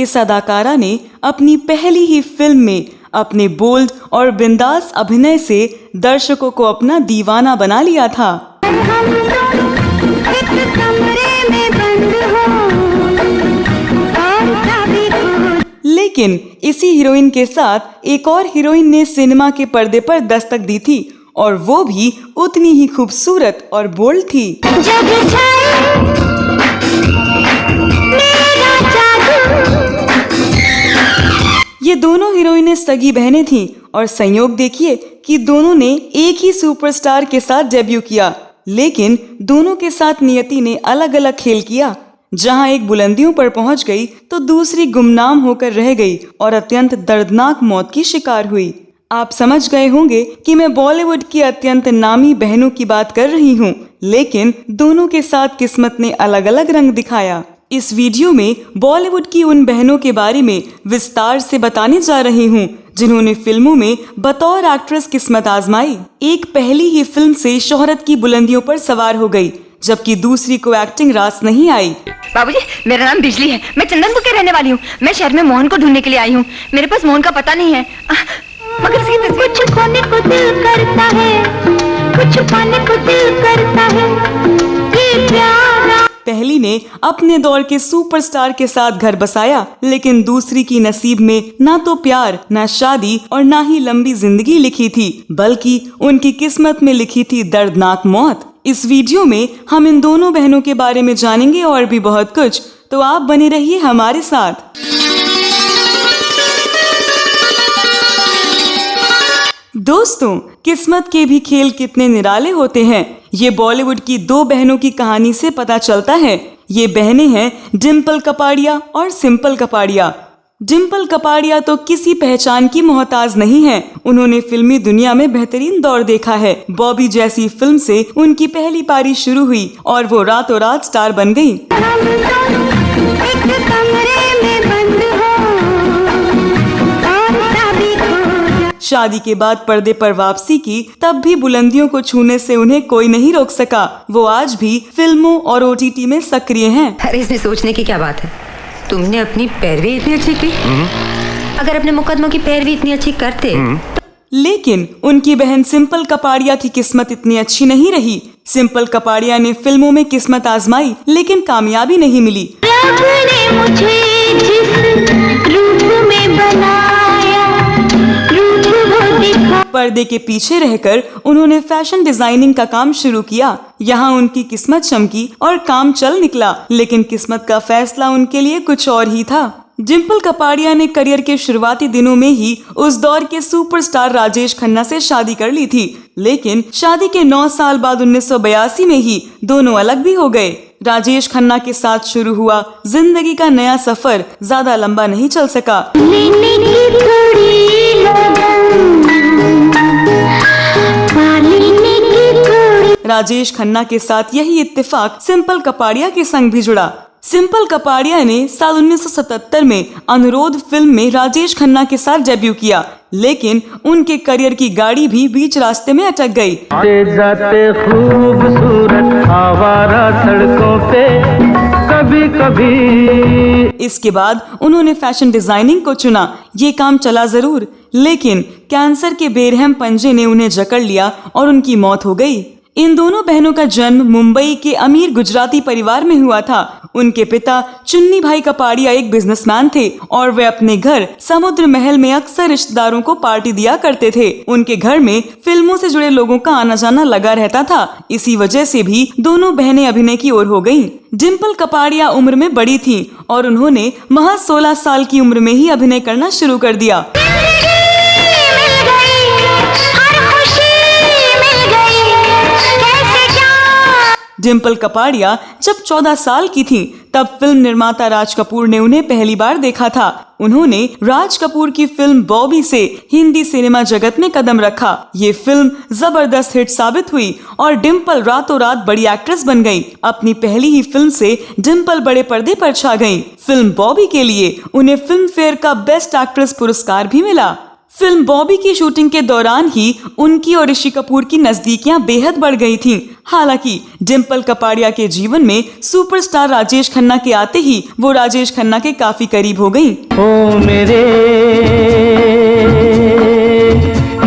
इस अदाकारा ने अपनी पहली ही फिल्म में अपने बोल्ड और बिंदास अभिनय से दर्शकों को अपना दीवाना बना लिया था। लेकिन इसी हीरोइन के साथ एक और हीरोइन ने सिनेमा के पर्दे पर दस्तक दी थी और वो भी उतनी ही खूबसूरत और बोल्ड थी। ये दोनों हीरोइनें सगी बहनें थीं और संयोग देखिए कि दोनों ने एक ही सुपरस्टार के साथ डेब्यू किया, लेकिन दोनों के साथ नियति ने अलग अलग खेल किया। जहां एक बुलंदियों पर पहुंच गई तो दूसरी गुमनाम होकर रह गई और अत्यंत दर्दनाक मौत की शिकार हुई। आप समझ गए होंगे कि मैं बॉलीवुड की अत्यंत नामी बहनों की बात कर रही हूं, लेकिन दोनों के साथ किस्मत ने अलग अलग रंग दिखाया। इस वीडियो में बॉलीवुड की उन बहनों के बारे में विस्तार से बताने जा रही हूँ जिन्होंने फिल्मों में बतौर एक्ट्रेस किस्मत आजमाई। एक पहली ही फिल्म से शोहरत की बुलंदियों पर सवार हो गई, जबकि दूसरी को एक्टिंग रास नहीं आई। बाबूजी, मेरा नाम बिजली है, मैं चंदनपुर के रहने वाली हूँ। मैं शहर में मोहन को ढूंढने के लिए आई हूँ। मेरे पास मोहन का पता नहीं है, मगर कुछ खोने को दिल करता है, कुछ पाने को दिल करता है, ये प्यारा। पहली ने अपने दौर के सुपरस्टार के साथ घर बसाया, लेकिन दूसरी की नसीब में ना तो प्यार, ना शादी और ना ही लंबी जिंदगी लिखी थी, बल्कि उनकी किस्मत में लिखी थी दर्दनाक मौत। इस वीडियो में हम इन दोनों बहनों के बारे में जानेंगे और भी बहुत कुछ, तो आप बने रहिए हमारे साथ। दोस्तों, किस्मत के भी खेल कितने निराले होते हैं, ये बॉलीवुड की दो बहनों की कहानी से पता चलता है। ये बहनें हैं डिम्पल कपाड़िया और सिंपल कपाड़िया। डिम्पल कपाड़िया तो किसी पहचान की मोहताज नहीं है। उन्होंने फिल्मी दुनिया में बेहतरीन दौर देखा है। बॉबी जैसी फिल्म से उनकी पहली पारी शुरू हुई और वो रातों रात स्टार बन गई। शादी के बाद पर्दे पर वापसी की, तब भी बुलंदियों को छूने से उन्हें कोई नहीं रोक सका। वो आज भी फिल्मों और OTT में सक्रिय हैं। अरे इसमें सोचने की क्या बात है, तुमने अपनी पैरवी इतनी अच्छी की। अगर अपने मुकदमों की पैरवी इतनी अच्छी करते लेकिन उनकी बहन सिंपल कपाड़िया की किस्मत इतनी अच्छी नहीं रही। सिंपल कपाड़िया ने फिल्मों में किस्मत आजमाई, लेकिन कामयाबी नहीं मिली। रब ने मुझे जिस रूप में बनाया, रूप वो दिखा। पर्दे के पीछे रहकर उन्होंने फैशन डिजाइनिंग का काम शुरू किया। यहाँ उनकी किस्मत चमकी और काम चल निकला, लेकिन किस्मत का फैसला उनके लिए कुछ और ही था। डिम्पल कपाड़िया ने करियर के शुरुआती दिनों में ही उस दौर के सुपरस्टार राजेश खन्ना से शादी कर ली थी, लेकिन शादी के 9 साल बाद 1982 में ही दोनों अलग भी हो गए। राजेश खन्ना के साथ शुरू हुआ जिंदगी का नया सफर ज्यादा लंबा नहीं चल सका। राजेश खन्ना के साथ यही इत्तेफाक सिंपल कपाड़िया के संग भी जुड़ा। सिंपल कपाड़िया ने साल 1977 में अनुरोध फिल्म में राजेश खन्ना के साथ डेब्यू किया, लेकिन उनके करियर की गाड़ी भी बीच रास्ते में अटक गई। जाते खूबसूरत आवारा सड़कों पे कभी कभी। इसके बाद उन्होंने फैशन डिजाइनिंग को चुना। ये काम चला जरूर, लेकिन कैंसर के बेरहम पंजे ने उन्हें जकड़ लिया और उनकी मौत हो गई। इन दोनों बहनों का जन्म मुंबई के अमीर गुजराती परिवार में हुआ था। उनके पिता चुन्नी भाई कपाड़िया एक बिजनेसमैन थे और वे अपने घर समुद्र महल में अक्सर रिश्तेदारों को पार्टी दिया करते थे। उनके घर में फिल्मों से जुड़े लोगों का आना जाना लगा रहता था। इसी वजह से भी दोनों बहनें अभिनय की ओर हो गयीं। डिम्पल कपाड़िया उम्र में बड़ी थीं और उन्होंने महज 16 साल की उम्र में ही अभिनय करना शुरू कर दिया। डिम्पल कपाड़िया जब 14 साल की थीं, तब फिल्म निर्माता राज कपूर ने उन्हें पहली बार देखा था। उन्होंने राज कपूर की फिल्म बॉबी से हिंदी सिनेमा जगत में कदम रखा। ये फिल्म जबरदस्त हिट साबित हुई और डिम्पल रातों रात बड़ी एक्ट्रेस बन गईं। अपनी पहली ही फिल्म से डिम्पल बड़े पर्दे पर छा गईं। फिल्म बॉबी के लिए उन्हें फिल्म फेयर का बेस्ट एक्ट्रेस पुरस्कार भी मिला। फिल्म बॉबी की शूटिंग के दौरान ही उनकी और ऋषि कपूर की नजदीकियां बेहद बढ़ गई थीं। हालांकि डिम्पल कपाड़िया के जीवन में सुपरस्टार राजेश खन्ना के आते ही वो राजेश खन्ना के काफी करीब हो गयी। ओ मेरे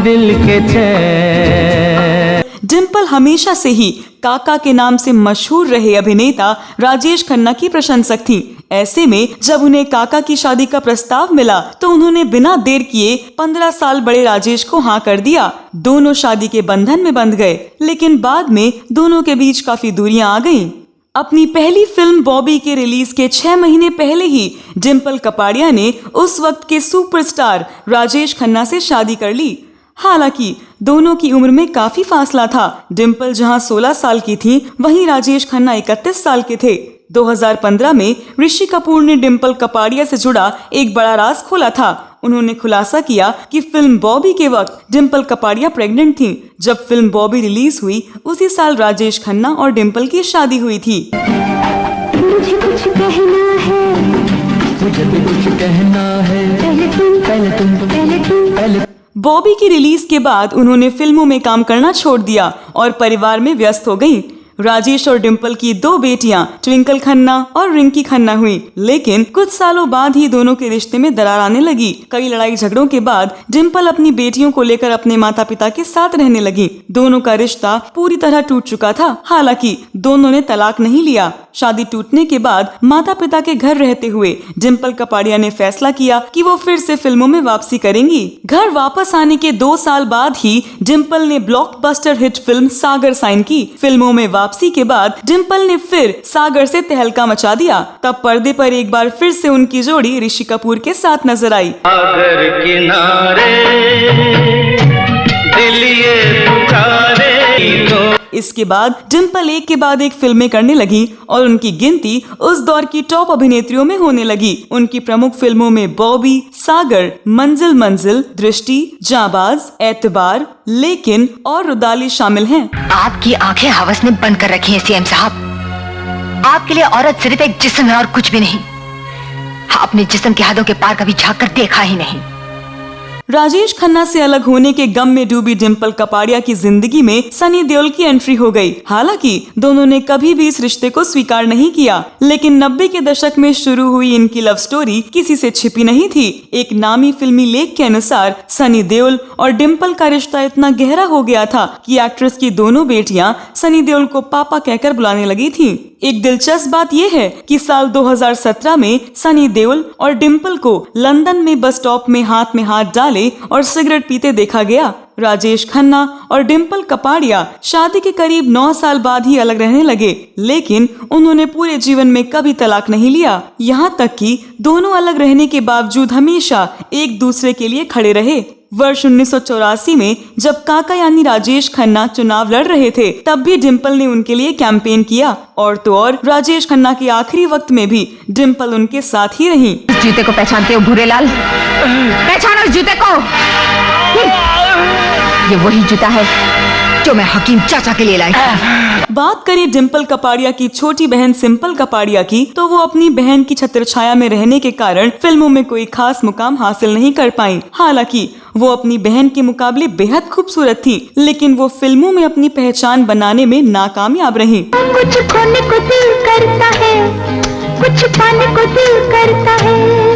दिल के चैन। डिम्पल हमेशा से ही काका के नाम से मशहूर रहे अभिनेता राजेश खन्ना की प्रशंसक थी। ऐसे में जब उन्हें काका की शादी का प्रस्ताव मिला तो उन्होंने बिना देर किए 15 साल बड़े राजेश को हाँ कर दिया। दोनों शादी के बंधन में बंध गए, लेकिन बाद में दोनों के बीच काफी दूरियां आ गईं। अपनी पहली फिल्म बॉबी के रिलीज के 6 महीने पहले ही डिम्पल कपाड़िया ने उस वक्त के सुपरस्टार राजेश खन्ना से शादी कर ली। हालांकि दोनों की उम्र में काफी फासला था। डिम्पल जहां 16 साल की थी, वहीं राजेश खन्ना 31 साल के थे। 2015 में ऋषि कपूर ने डिम्पल कपाड़िया से जुड़ा एक बड़ा राज खोला था। उन्होंने खुलासा किया कि फिल्म बॉबी के वक्त डिम्पल कपाड़िया प्रेग्नेंट थी। जब फिल्म बॉबी रिलीज हुई उसी साल राजेश खन्ना और डिम्पल की शादी हुई थी। मुझे कुछ कहना है, मुझे भी कुछ कहना है, पहले तुम। बॉबी की रिलीज के बाद उन्होंने फिल्मों में काम करना छोड़ दिया और परिवार में व्यस्त हो गईं। राजेश और डिम्पल की 2 बेटियां ट्विंकल खन्ना और रिंकी खन्ना हुई, लेकिन कुछ सालों बाद ही दोनों के रिश्ते में दरार आने लगी। कई लड़ाई झगड़ों के बाद डिम्पल अपनी बेटियों को लेकर अपने माता पिता के साथ रहने लगी। दोनों का रिश्ता पूरी तरह टूट चुका था। हालांकि दोनों ने तलाक नहीं लिया। शादी टूटने के बाद माता पिता के घर रहते हुए डिम्पल कपाड़िया ने फैसला किया कि वो फिर से फिल्मों में वापसी करेंगी। घर वापस आने के 2 साल बाद ही डिम्पल ने ब्लॉकबस्टर हिट फिल्म सागर साइन की। फिल्मों में वापसी के बाद डिम्पल ने फिर सागर से तहलका मचा दिया। तब पर्दे पर एक बार फिर से उनकी जोड़ी ऋषि कपूर के साथ नजर आई। सागर किनारे दिल ये पुकारे तो। इसके बाद डिम्पल एक के बाद एक फिल्में करने लगी और उनकी गिनती उस दौर की टॉप अभिनेत्रियों में होने लगी। उनकी प्रमुख फिल्मों में बॉबी, सागर, मंजिल मंजिल, दृष्टि, जाबाज, एतबार, लेकिन और रुदाली शामिल हैं। आपकी आंखें हवस में बंद कर रखी हैं सीएम साहब। आपके लिए औरत सिर्फ एक जिस्म है और कुछ भी नहीं। आपने जिस्म के हदों के पार कभी झांक कर देखा ही नहीं। राजेश खन्ना से अलग होने के गम में डूबी डिम्पल कपाड़िया की जिंदगी में सनी देओल की एंट्री हो गई। हालांकि दोनों ने कभी भी इस रिश्ते को स्वीकार नहीं किया, लेकिन 90 के दशक में शुरू हुई इनकी लव स्टोरी किसी से छिपी नहीं थी। एक नामी फिल्मी लेख के अनुसार सनी देओल और डिम्पल का रिश्ता इतना गहरा हो गया था कि एक्ट्रेस की दोनों बेटियां सनी देओल को पापा कहकर बुलाने लगी थी। एक दिलचस्प बात यह है कि साल 2017 में सनी देओल और डिम्पल को लंदन में बस स्टॉप में हाथ डाले और सिगरेट पीते देखा गया। राजेश खन्ना और डिम्पल कपाड़िया शादी के करीब 9 साल बाद ही अलग रहने लगे, लेकिन उन्होंने पूरे जीवन में कभी तलाक नहीं लिया। यहाँ तक कि दोनों अलग रहने के बावजूद हमेशा एक दूसरे के लिए खड़े रहे। वर्ष 1984 में जब काका यानी राजेश खन्ना चुनाव लड़ रहे थे, तब भी डिम्पल ने उनके लिए कैंपेन किया। और तो और राजेश खन्ना के आखिरी वक्त में भी डिम्पल उनके साथ ही रहीं। इस जूते को पहचानते हो भूरेलाल? पहचानो इस जूते को। ये वही जूता है जो मैं हकीम चाचा के लिए लाई। बात करें डिम्पल कपाड़िया की छोटी बहन सिंपल कपाड़िया की, तो वो अपनी बहन की छत्रछाया में रहने के कारण फिल्मों में कोई खास मुकाम हासिल नहीं कर पाई। हालांकि वो अपनी बहन के मुकाबले बेहद खूबसूरत थी, लेकिन वो फिल्मों में अपनी पहचान बनाने में नाकामयाब रहीं। कुछ खोने को दिल करता है, कुछ पाने को दिल करता है।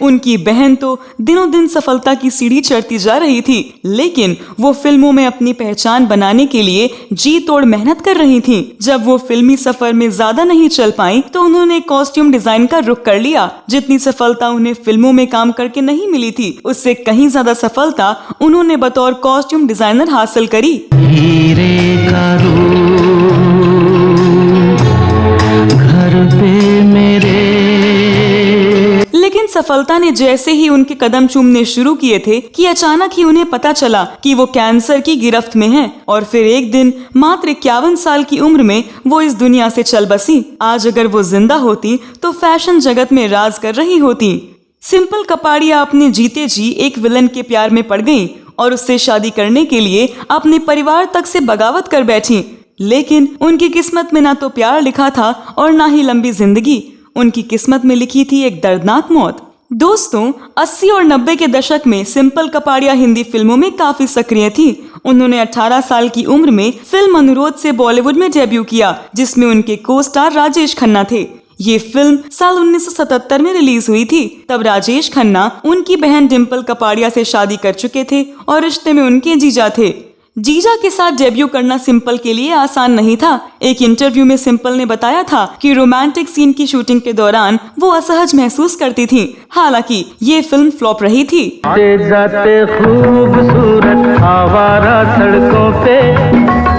उनकी बहन तो दिनों दिन सफलता की सीढ़ी चढ़ती जा रही थी, लेकिन वो फिल्मों में अपनी पहचान बनाने के लिए जी तोड़ मेहनत कर रही थी। जब वो फिल्मी सफर में ज्यादा नहीं चल पाई तो उन्होंने कॉस्ट्यूम डिजाइन का रुख कर लिया। जितनी सफलता उन्हें फिल्मों में काम करके नहीं मिली थी, उससे कहीं ज्यादा सफलता उन्होंने बतौर कॉस्ट्यूम डिजाइनर हासिल करी। हीरे का रूप घर पे मेरे। लेकिन सफलता ने जैसे ही उनके कदम चूमने शुरू किए थे कि अचानक ही उन्हें पता चला कि वो कैंसर की गिरफ्त में हैं। और फिर एक दिन मात्र 51 साल की उम्र में वो इस दुनिया से चल बसी। आज अगर वो जिंदा होती तो फैशन जगत में राज कर रही होती। सिंपल कपाड़िया अपने जीते जी एक विलन के प्यार में पड़ गईं और उससे शादी करने के लिए अपने परिवार तक से बगावत कर बैठी। लेकिन उनकी किस्मत में ना तो प्यार लिखा था और ना ही लंबी जिंदगी। उनकी किस्मत में लिखी थी एक दर्दनाक मौत। दोस्तों 80 और 90 के दशक में सिंपल कपाड़िया हिंदी फिल्मों में काफी सक्रिय थी। उन्होंने 18 साल की उम्र में फिल्म अनुरोध से बॉलीवुड में डेब्यू किया, जिसमें उनके को स्टार राजेश खन्ना थे। ये फिल्म साल 1977 में रिलीज हुई थी। तब राजेश खन्ना उनकी बहन डिम्पल कपाड़िया से शादी कर चुके थे और रिश्ते में उनके जीजा थे। जीजा के साथ डेब्यू करना सिंपल के लिए आसान नहीं था। एक इंटरव्यू में सिंपल ने बताया था कि रोमांटिक सीन की शूटिंग के दौरान वो असहज महसूस करती थी। हालांकि ये फिल्म फ्लॉप रही थी। जाते खूबसूरत आवारा सड़कों पे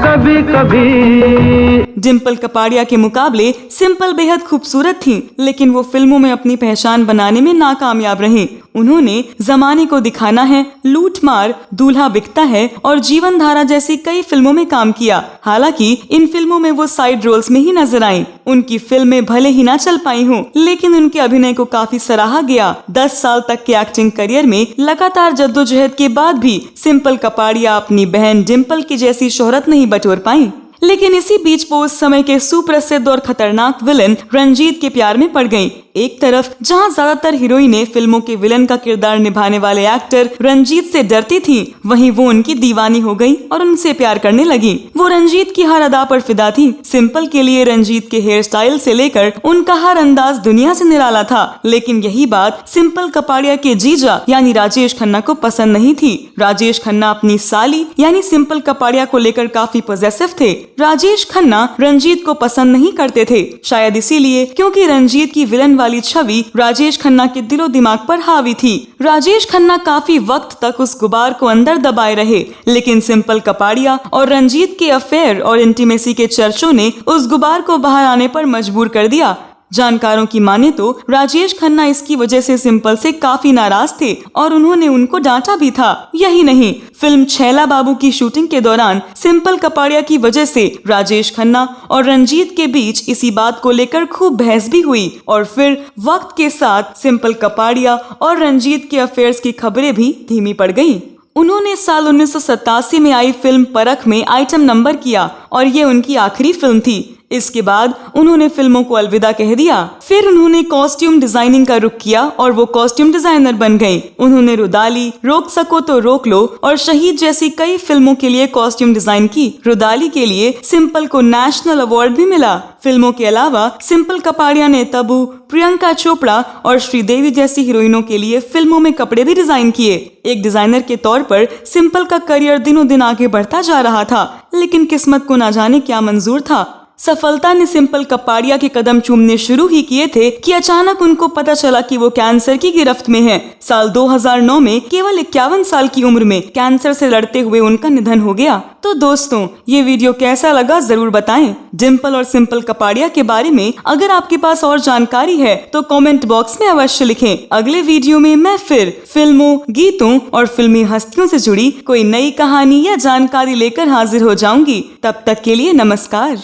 कभी कभी। डिम्पल कपाड़िया के मुकाबले सिंपल बेहद खूबसूरत थीं, लेकिन वो फिल्मों में अपनी पहचान बनाने में नाकामयाब रहीं। उन्होंने जमाने को दिखाना है, लूट मार, दूल्हा बिकता है और जीवन धारा जैसी कई फिल्मों में काम किया। हालांकि इन फिल्मों में वो साइड रोल्स में ही नजर आईं। उनकी फिल्में भले ही ना चल पाई हों, लेकिन उनके अभिनय को काफी सराहा गया। 10 साल तक के एक्टिंग करियर में लगातार जद्दोजहद के बाद भी सिंपल कपाड़िया अपनी बहन डिम्पल की जैसी शोहरत नहीं बटोर पाई। लेकिन इसी बीच वो उस समय के सुप्रसिद्ध और खतरनाक विलन रंजीत के प्यार में पड़ गईं। एक तरफ जहां ज्यादातर हीरोइनें फिल्मों के विलन का किरदार निभाने वाले एक्टर रंजीत से डरती थीं, वहीं वो उनकी दीवानी हो गईं और उनसे प्यार करने लगी। वो रंजीत की हर अदा पर फिदा थी। सिंपल के लिए रंजीत के हेयर स्टाइल से लेकर उनका हर अंदाज दुनिया से निराला था। लेकिन यही बात सिंपल कपाड़िया के जीजा यानी राजेश खन्ना को पसंद नहीं थी। राजेश खन्ना अपनी साली यानी सिंपल कपाड़िया को लेकर काफी पॉजिटिव थे। राजेश खन्ना रंजीत को पसंद नहीं करते थे, शायद इसीलिए क्योंकि रंजीत की विलन वाली छवि राजेश खन्ना के दिलो दिमाग पर हावी थी। राजेश खन्ना काफी वक्त तक उस गुबार को अंदर दबाए रहे, लेकिन सिंपल कपाड़िया और रंजीत के अफेयर और इंटीमेसी के चर्चों ने उस गुबार को बाहर आने पर मजबूर कर दिया। जानकारों की माने तो राजेश खन्ना इसकी वजह से सिंपल से काफी नाराज थे और उन्होंने उनको डांटा भी था। यही नहीं, फिल्म छैला बाबू की शूटिंग के दौरान सिंपल कपाड़िया की वजह से राजेश खन्ना और रंजीत के बीच इसी बात को लेकर खूब बहस भी हुई और फिर वक्त के साथ सिंपल कपाड़िया और रंजीत के अफेयर्स की खबरें भी धीमी पड़ गईं। उन्होंने साल 1987 में आई फिल्म परख में आइटम नंबर किया और ये उनकी आखिरी फिल्म थी। इसके बाद उन्होंने फिल्मों को अलविदा कह दिया। फिर उन्होंने कॉस्ट्यूम डिजाइनिंग का रुख किया और वो कॉस्ट्यूम डिजाइनर बन गई। उन्होंने रुदाली, रोक सको तो रोक लो और शहीद जैसी कई फिल्मों के लिए कॉस्ट्यूम डिजाइन की। रुदाली के लिए सिंपल को नेशनल अवार्ड भी मिला। फिल्मों के अलावा सिंपल कपाड़िया ने तब्बू, प्रियंका चोपड़ा और श्रीदेवी जैसी हीरोइनों के लिए फिल्मों में कपड़े भी डिजाइन किए। एक डिजाइनर के तौर पर सिंपल का करियर दिनों दिन आगे बढ़ता जा रहा था, लेकिन किस्मत को ना जाने क्या मंजूर था। सफलता ने सिंपल कपाड़िया के कदम चूमने शुरू ही किए थे कि अचानक उनको पता चला कि वो कैंसर की गिरफ्त में हैं। साल 2009 में केवल 51 साल की उम्र में कैंसर से लड़ते हुए उनका निधन हो गया। तो दोस्तों, ये वीडियो कैसा लगा जरूर बताएं। डिम्पल और सिंपल कपाड़िया के बारे में अगर आपके पास और जानकारी है तो कमेंट बॉक्स में अवश्य लिखें। अगले वीडियो में मैं फिर फिल्मों, गीतों और फिल्मी हस्तियों से जुड़ी कोई नई कहानी या जानकारी लेकर हाजिर हो जाऊंगी। तब तक के लिए नमस्कार।